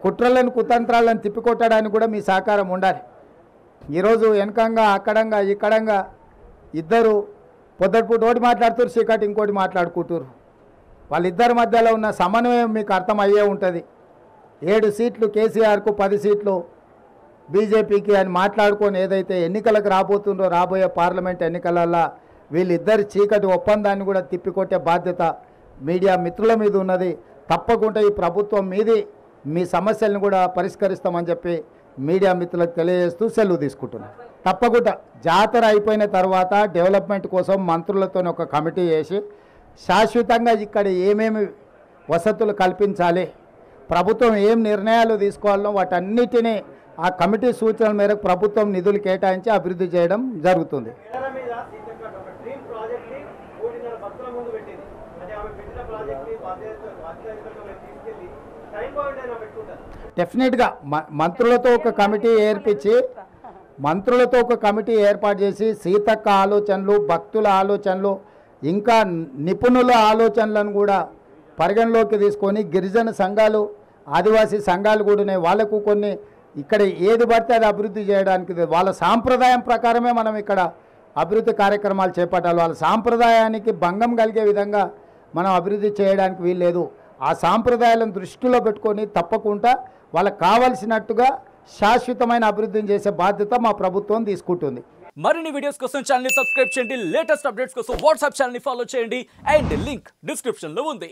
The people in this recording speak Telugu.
కుట్రలను కుతంత్రాలను తిప్పికొట్టడానికి కూడా మీ సహకారం ఉండాలి. ఈరోజు వెనకంగా అక్కడంగా ఇక్కడంగా ఇద్దరు పొద్దుటిపూట ఒకటి మాట్లాడుతారు, చీకటి ఇంకోటి మాట్లాడుకుంటారు. వాళ్ళిద్దరి మధ్యలో ఉన్న సమన్వయం మీకు అర్థమయ్యే ఉంటుంది. 7 సీట్లు కేసీఆర్కు, 10 సీట్లు బీజేపీకి అని మాట్లాడుకొని ఏదైతే ఎన్నికలకు రాబోతుందో, రాబోయే పార్లమెంట్ ఎన్నికలలో వీళ్ళిద్దరి చీకటి ఒప్పందాన్ని కూడా తిప్పికొట్టే బాధ్యత మీడియా మిత్రుల మీద ఉన్నది. తప్పకుండా ఈ ప్రభుత్వం మీది మీ సమస్యలను కూడా పరిష్కరిస్తామని చెప్పి మీడియా మిత్రులకు తెలియజేస్తూ సెలవు తీసుకుంటున్నాం. తప్పకుండా జాతర అయిపోయిన తర్వాత డెవలప్మెంట్ కోసం మంత్రులతో ఒక కమిటీ చేసి శాశ్వతంగా ఇక్కడ ఏమేమి వసతులు కల్పించాలి, ప్రభుత్వం ఏం నిర్ణయాలు తీసుకోవాలో వాటన్నిటినీ ఆ కమిటీ సూచనల మేరకు ప్రభుత్వం నిధులు కేటాయించి అభివృద్ధి చేయడం జరుగుతుంది. డెఫినెట్గా మంత్రులతో ఒక కమిటీ ఏర్పాటు చేసి సీతక్క ఆలోచనలు, భక్తుల ఆలోచనలు, ఇంకా నిపుణుల ఆలోచనలను కూడా పరిగణలోకి తీసుకొని గిరిజన సంఘాలు, ఆదివాసీ సంఘాలు కూడా వాళ్ళకు కొన్ని ఇక్కడ ఏది పడితే అది అభివృద్ధి చేయడానికి వాళ్ళ సాంప్రదాయం ప్రకారమే మనం ఇక్కడ అభివృద్ధి కార్యక్రమాలు చేపట్టాలి. వాళ్ళ సాంప్రదాయానికి భంగం కలిగే విధంగా మనం అభివృద్ధి చేయడానికి వీల్లేదు. ఆ సాంప్రదాయాలను దృష్టిలో పెట్టుకొని తప్పకుండా వాళ్ళకు కావలసినట్టుగా శాశ్వతమైన అభివృద్ధిని చేసే బాధ్యత మా ప్రభుత్వం తీసుకుంటుంది. మరిన్ని వీడియోస్ కోసం ఛానల్ ని సబ్స్క్రైబ్ చేయండి, లేటెస్ట్ అప్డేట్స్ కోసం వాట్సాప్ ఛానల్ ని ఫాలో చేయండి అండ్ లింక్ డిస్క్రిప్షన్ లో ఉంది.